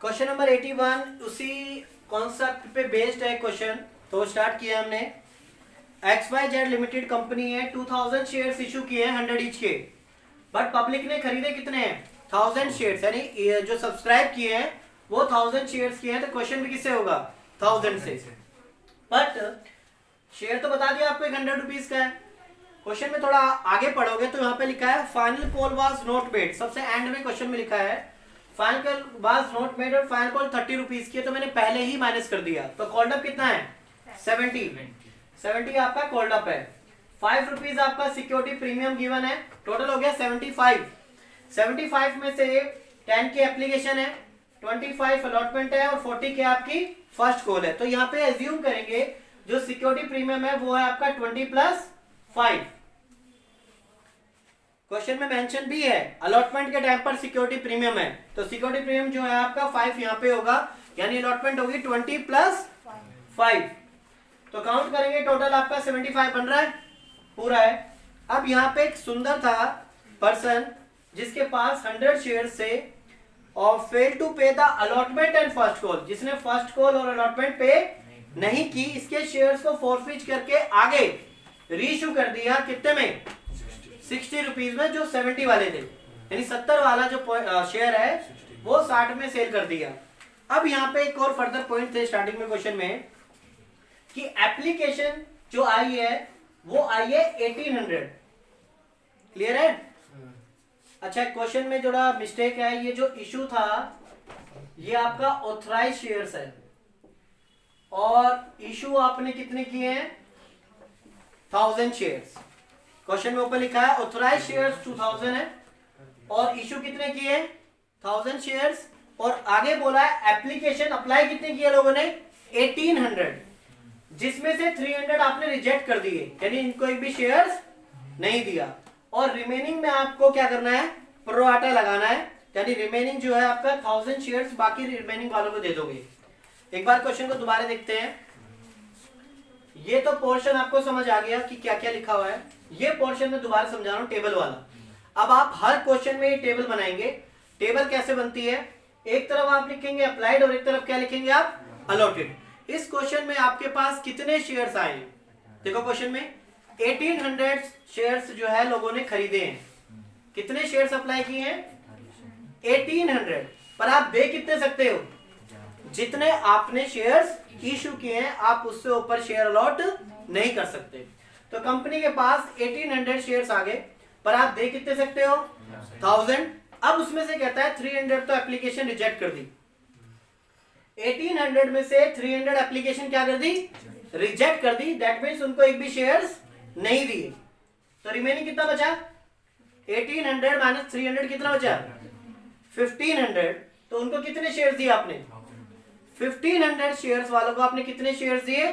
Question number 81 उसी concept पे based है क्वेश्चन। तो स्टार्ट किया हमने। XYZ लिमिटेड कंपनी है, 2000 शेयर्स इशू किए हैं 100 ईच के, बट पब्लिक ने खरीदे कितने हैं 1000 शेयर्स, यानी जो सब्सक्राइब किए हैं वो 1000 शेयर्स किए हैं। तो क्वेश्चन भी किससे होगा 1000 से, बट शेयर तो बता दिया आपको 100 रुपीज का है। क्वेश्चन में थोड़ा आगे पढ़ोगे तो यहाँ पे लिखा है final call was not made, सबसे एंड में क्वेश्चन में लिखा है final call was not made और फाइनल कॉल 30 रुपीज की है, तो मैंने पहले ही माइनस कर दिया। तो कॉल्ड अप कितना है 70 आपका कॉल्ड अप है। 5 रुपीज आपका सिक्योरिटी प्रीमियम गिवन है, टोटल हो गया 75 में से 10 की एप्लीकेशन है, 25 अलॉटमेंट है और 40 के आपकी फर्स्ट कॉल है। तो यहाँ पे एज्यूम करेंगे जो सिक्योरिटी प्रीमियम है वो है आपका 20 + 5। क्वेश्चन में मेंशन भी है अलॉटमेंट के टाइम पर सिक्योरिटी प्रीमियम है, तो सिक्योरिटी प्रीमियम जो है आपका 5 यहाँ पे होगा, यानी अलॉटमेंट होगी 20 + 5। तो काउंट करेंगे टोटल आपका 75 बन रहा है, पूरा है। अब यहाँ पे एक सुंदर था पर्सन जिसके पास 100 शेयर से और फेल टू पे the allotment and first call, जिसने फर्स्ट कॉल और अलॉटमेंट पे नहीं की, इसके शेयर्स को फोरफिच करके आगे रीइश्यू कर दिया कितने में 60 रुपीज में, जो 70 वाले थे, यानी 70 वाला जो शेयर है वो 60 में सेल कर दिया। अब यहाँ पे एक और फर्दर पॉइंट थे स्टार्टिंग में क्वेश्चन में कि एप्लीकेशन जो आई है वो आई है 1800, क्लियर है। अच्छा, क्वेश्चन में जोड़ा मिस्टेक है, ये जो इशू था ये आपका ऑथराइज शेयर्स है और इशू आपने कितने किए हैं 1000 शेयर्स। क्वेश्चन में ऊपर लिखा है ऑथराइज शेयर्स 2000 है और इशू कितने किए 1000 शेयर्स, और आगे बोला है एप्लीकेशन अप्लाई कितने किए लोगों ने 1800, जिसमें से 300 आपने रिजेक्ट कर दिए, यानी इनको एक भी शेयर्स नहीं दिया, और रिमेनिंग में आपको क्या करना है प्रोराटा लगाना है, यानी रिमेनिंग जो है आपका 1000 शेयर्स बाकी रिमेनिंग वालों को दे दोगे। एक बार क्वेश्चन को दोबारा देखते हैं। ये तो पोर्शन आपको समझ आ गया कि क्या क्या लिखा हुआ है, ये पोर्शन में दोबारा समझा रहा हूं टेबल वाला। अब आप हर क्वेश्चन में ये टेबल बनाएंगे। टेबल कैसे बनती है, एक तरफ आप लिखेंगे अप्लाइड और एक तरफ क्या लिखेंगे आप अलॉटेड। इस क्वेश्चन में आपके पास कितने शेयर्स आए हैं, देखो क्वेश्चन में 1800 शेयर्स जो है लोगों ने खरीदे हैं, कितने शेयर्स अप्लाई किए हैं 1800, पर आप दे कितने सकते हो जितने आपने शेयर्स इशू किए हैं, आप उससे ऊपर शेयर अलॉट नहीं कर सकते। तो कंपनी के पास 1800 शेयर्स आ गए, पर आप दे कितने सकते हो 1000। अब उसमें से कहता है 300 तो एप्लीकेशन रिजेक्ट कर दी, 1800 में से 300 एप्लीकेशन क्या कर दी रिजेक्ट कर दी, दैट मीन्स उनको एक भी शेयर्स नहीं दिए। तो रिमेनिंग कितना बचा 1800 - 300 कितना बचा 1500। तो उनको कितने शेयर्स दिए आपने 1500 शेयर्स वालों को आपने कितने शेयर्स दिए,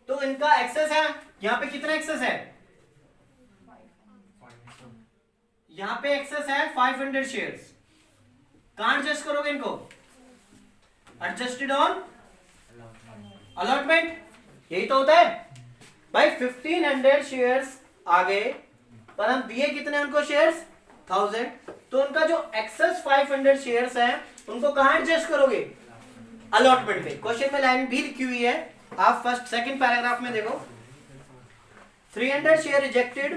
तो इनका एक्सेस है यहाँ पे कितना एक्सेस है, यहाँ पे एक्सेस है 500 शेयर्स। कहां एडजस्ट करोगे इनको, एडजस्टेड ऑन अलॉटमेंट, यही तो होता है भाई। 1500 शेयर्स आ गए, पर हम दिए कितने उनको शेयर्स 1000, तो उनका जो एक्सेस 500 शेयर्स है उनको कहां एडजस्ट करोगे अलॉटमेंट में। क्वेश्चन में लाइन भी लिखी हुई है, आप फर्स्ट सेकंड पैराग्राफ में देखो 300 share rejected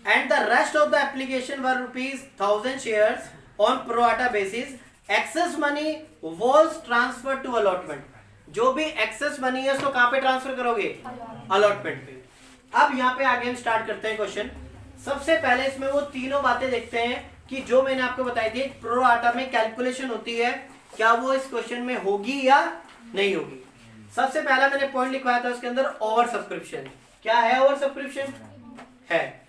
and the rest of the application were ₹1000 shares on prorata basis, excess money was transferred to allotment. जो भी एक्सेस मनी है उसको कहां पे ट्रांसफर करोगे अलॉटमेंट पे। अब यहाँ पे आगे हम स्टार्ट करते हैं क्वेश्चन। सबसे पहले इसमें वो तीनों बातें देखते हैं कि जो मैंने आपको बताई थी प्रोराटा में कैलकुलेशन होती है, क्या वो इस क्वेश्चन में होगी या नहीं होगी। सबसे पहला मैंने पॉइंट लिखवाया था उसके अंदर ओवर सब्सक्रिप्शन, क्या है ओवर सब्सक्रिप्शन है।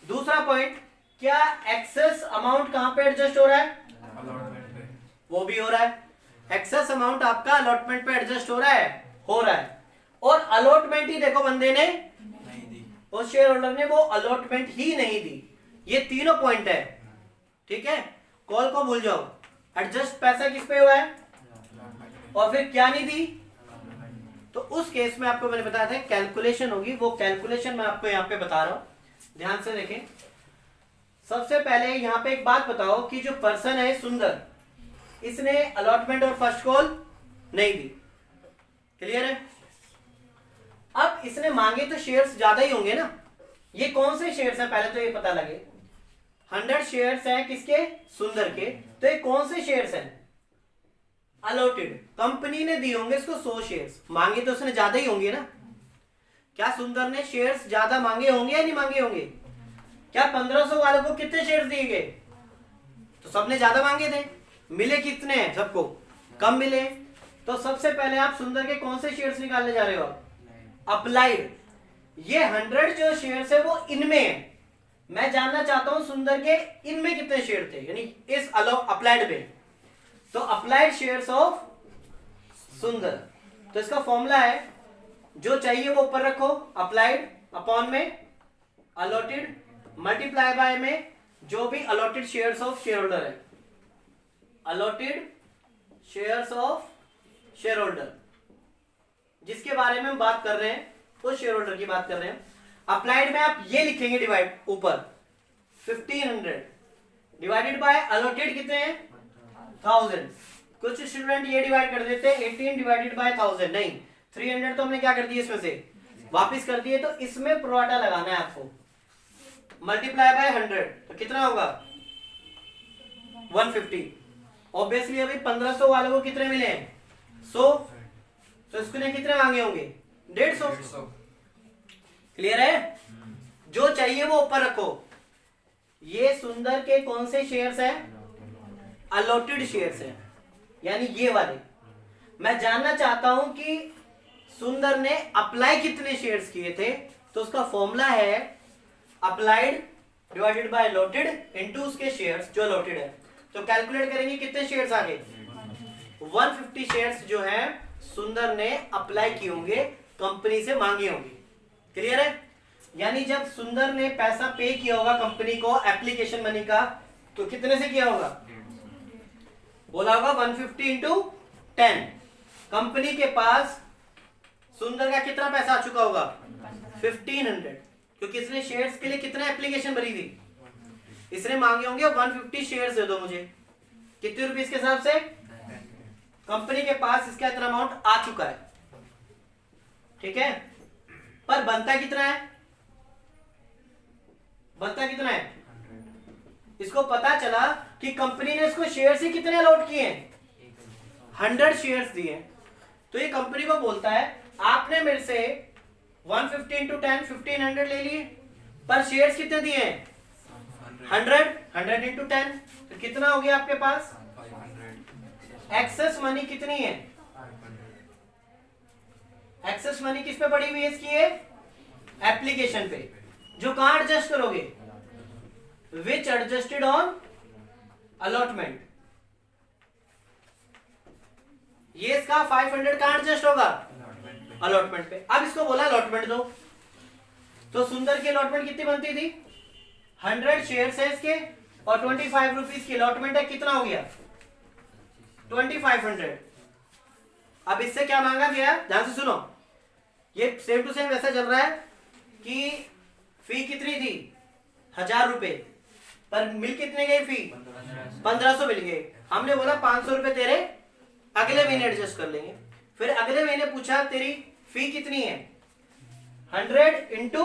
दूसरा पॉइंट, क्या एक्सेस अमाउंट कहां पे एडजस्ट हो रहा है अलॉटमेंट पे, वो भी हो रहा है। एक्सेस अमाउंट आपका अलॉटमेंट पे एडजस्ट हो रहा है, और अलॉटमेंट ही देखो बंदे ने नहीं दी, उस शेयर होल्डर ने वो अलॉटमेंट ही नहीं दी। ये तीनों पॉइंट है, ठीक है। कॉल को भूल जाओ, एडजस्ट पैसा किस पे हुआ है और फिर क्या नहीं दी, तो उस केस में आपको मैंने बताया था कैलकुलेशन होगी, वो कैलकुलेशन मैं आपको यहाँ पे बता रहा हूं, ध्यान से देखें। सबसे पहले यहाँ पे एक बात बताओ कि जो पर्सन है सुंदर, इसने अलॉटमेंट और फर्स्ट कॉल नहीं दी। क्लियर है? अब इसने मांगे तो शेयर्स ज्यादा ही होंगे ना। ये कौन से शेयर्स हैं पहले तो ये पता लगे। 100 शेयर्स हैं किसके? सुंदर के। तो ये कौन से शेयर्स हैं? अलॉटेड। कंपनी ने दी होंगे इसको 100 शेयर्स, मांगे तो उसने ज्यादा ही होंगे ना। क्या सुंदर ने शेयर्स ज्यादा मांगे होंगे या नहीं मांगे होंगे? क्या 1500 वालों को कितने शेयर्स दिए गए? तो सबने ज्यादा मांगे थे। मिले कितने हैं सबको? कम मिले। तो सबसे पहले आप सुंदर के कौन से शेयर्स निकालने जा रहे हो? अप्लाइड। ये 100 जो शेयर्स है वो इनमें है। मैं जानना चाहता हूं सुंदर के इनमें कितने शेयर थे, यानी इस अप्लाइड में। तो अप्लाइड शेयर्स ऑफ सुंदर। तो इसका फॉर्मूला है, जो चाहिए वो ऊपर रखो, अप्लाइड अपॉन में अलॉटेड मल्टीप्लाई बाय में जो भी allotted shares of shareholder है। Allotted shares of shareholder जिसके बारे में हम बात कर रहे हैं वो शेयर होल्डर की बात कर रहे हैं। अप्लाइड में आप ये लिखेंगे डिवाइड ऊपर 1500 डिवाइडेड बाय अलॉटेड कितने हैं? 1000। कुछ स्टूडेंट ये डिवाइड कर देते हैं 18 डिवाइडेड बाय 1000। नहीं, 300 तो हमने क्या कर दिया इसमें से वापस कर दिए। तो इसमें प्रोराटा लगाना है आपको। मल्टीप्लाई बाय 100 तो कितना होगा? 150। ऑब्वियसली अभी 1500 वालों को कितने मिले हैं? 100। तो इसको कितने मांगे होंगे? 150। क्लियर है? जो चाहिए वो ऊपर रखो। ये सुंदर के कौन से शेयर्स हैं? अलॉटेड शेयर्स हैं, यानी ये वाले। मैं जानना चाहता हूं कि सुंदर ने अप्लाई कितने शेयर्स किए थे। तो उसका फॉर्मूला है applied divided by allotted into उसके शेयर्स जो अलॉटेड है। तो कैलकुलेट करेंगे कितने शेयर्स आ गए? 150 शेयर्स जो है सुंदर ने अप्लाई किए होंगे, कंपनी से मांगे होंगे। क्लियर है? यानी जब सुंदर ने पैसा पे किया होगा कंपनी को एप्लीकेशन मनी का, तो कितने से किया होगा? बोला होगा 150 इंटू 10। कंपनी के पास सुंदर का कितना पैसा आ चुका होगा? 1500। क्योंकि इसने शेयर्स के लिए कितना एप्लीकेशन भरी थी? इसने मांगे होंगे 150 शेयर्स दे दो मुझे। कितने रुपीस के हिसाब से? कंपनी के पास इसका इतना अमाउंट आ चुका है। ठीक है? पर बनता कितना है? बनता कितना है? इसको पता चला कि कंपनी ने इसको शेयर्स ही कितने अलॉट किए हैं? 100 शेयर्स दिए। तो ये कंपनी को बोलता है आपने मेरे से 150 इंटू 10 1500 ले लिए, पर शेयर्स कितने दिए हैं? 100 इंटू 10 तो कितना हो गया आपके पास? एक्सेस मनी कितनी है? एक्सेस मनी किस पे पड़ी हुई है इसकी? एप्लीकेशन पे। जो कहां एडजस्ट करोगे? विच एडजस्टेड ऑन अलॉटमेंट। ये इसका 500 कहां एडजस्ट होगा? अलॉटमेंट पे। अब इसको बोला अलॉटमेंट दो। तो सुंदर की अलॉटमेंट कितनी बनती थी? 100 शेयर्स है इसके और 25 रुपीज की अलॉटमेंट है। कितना हो गया? 2500। अब इससे क्या मांगा गया? ध्यान से सुनो, ये सेम टू सेम वैसा चल रहा है कि फी कितनी थी? 1000 रुपए, पर मिल कितने गए? फी 1500 मिल गए। हमने बोला 500 रुपए तेरे अगले महीने एडजस्ट कर लेंगे। फिर अगले महीने पूछा तेरी फी कितनी है? 100 इंटू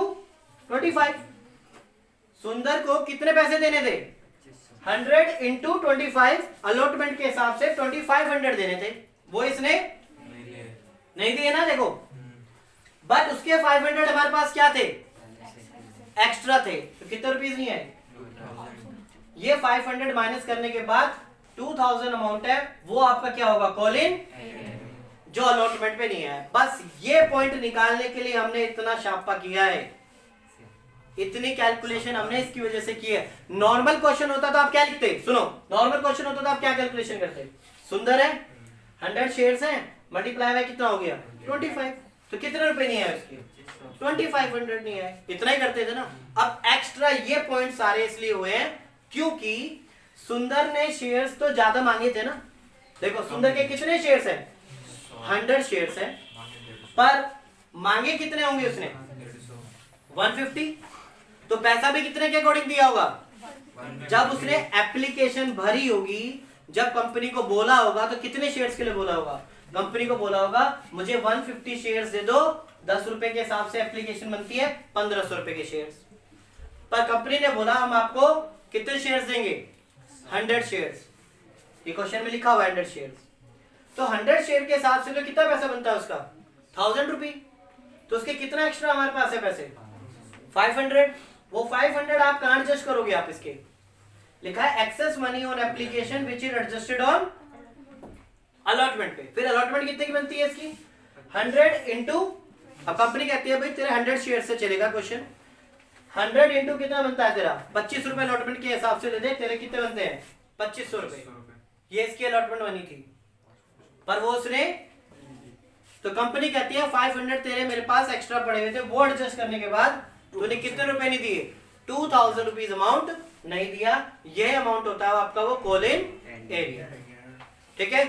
25। सुंदर को कितने पैसे देने थे? 100 इंटू 25 अलॉटमेंट के हिसाब से 2500 देने थे। वो इसने नहीं दिए ना, देखो। बट उसके 500 हमारे पास क्या थे? एक्स्ट्रा थे। तो कितने रुपीस नहीं है? ये 500 माइनस करने के बाद 2000 अमाउंट है, वो आपका क्या होगा? कॉल इन, जो अलॉटमेंट पे नहीं है। बस ये पॉइंट निकालने के लिए हमने इतना शापा किया है, इतनी कैलकुलेशन हमने इसकी वजह से की है। नॉर्मल क्वेश्चन होता तो आप क्या लिखते? सुनो, नॉर्मल क्वेश्चन होता तो आप क्या कैलकुलेशन करते? सुंदर है, 100 शेयर्स हैं, मल्टीप्लाई बाय कितना हो गया? 25। तो कितने रुपए नहीं है उसके? 2500 नहीं है। इतना ही करते थे ना। अब एक्स्ट्रा ये पॉइंट सारे इसलिए हुए हैं क्योंकि सुंदर ने शेयर्स तो ज्यादा मांगे थे ना। देखो सुंदर के कितने शेयर्स हैं? 100 शेयर्स हैं, पर मांगे कितने होंगे उसने? 150। तो पैसा भी कितने के अकॉर्डिंग दिया होगा? जब उसने एप्लीकेशन भरी होगी जब कंपनी को बोला होगा तो कितने शेयर्स के लिए बोला होगा? कंपनी को बोला होगा मुझे 150 शेयर्स दे दो, 10 रुपए के हिसाब से एप्लीकेशन बनती है 1500 रुपए के शेयर्स। पर कंपनी ने बोला हम आपको कितने शेयर्स देंगे? 100 शेयर्स। ये क्वेश्चन में लिखा हुआ है 100 शेयर्स। तो 100 शेयर के हिसाब से तो कितना पैसा बनता है उसका? 1000 रुपये। तो उसके कितना एक्स्ट्रा हमारे पास है पैसे? 500। वो 500 आप कहां एडजस्ट करोगे? आप इसके लिखा है excess money on application which is adjusted on allotment पे। फिर अलॉटमेंट कितने की बनती है इसकी? 100 इंटू, अब कंपनी कहती है भाई तेरे 100 शेयर से चलेगा क्वेश्चन, 100 इंटू कितना बनता है तेरा? 25 रुपए अलॉटमेंट के हिसाब से दे दे, तेरे कितने बनते हैं? 2500 रुपए। ये इसकी अलॉटमेंट बनी थी, पर वो उसने, तो कंपनी कहती है 500 तेरे मेरे पास एक्स्ट्रा पड़े हुए थे, वो एडजस्ट करने के बाद तूने कितने रुपए नहीं दिए? 2000 रुपीज अमाउंट नहीं दिया। यह अमाउंट होता है आपका वो कॉल इन एरिया। ठीक है।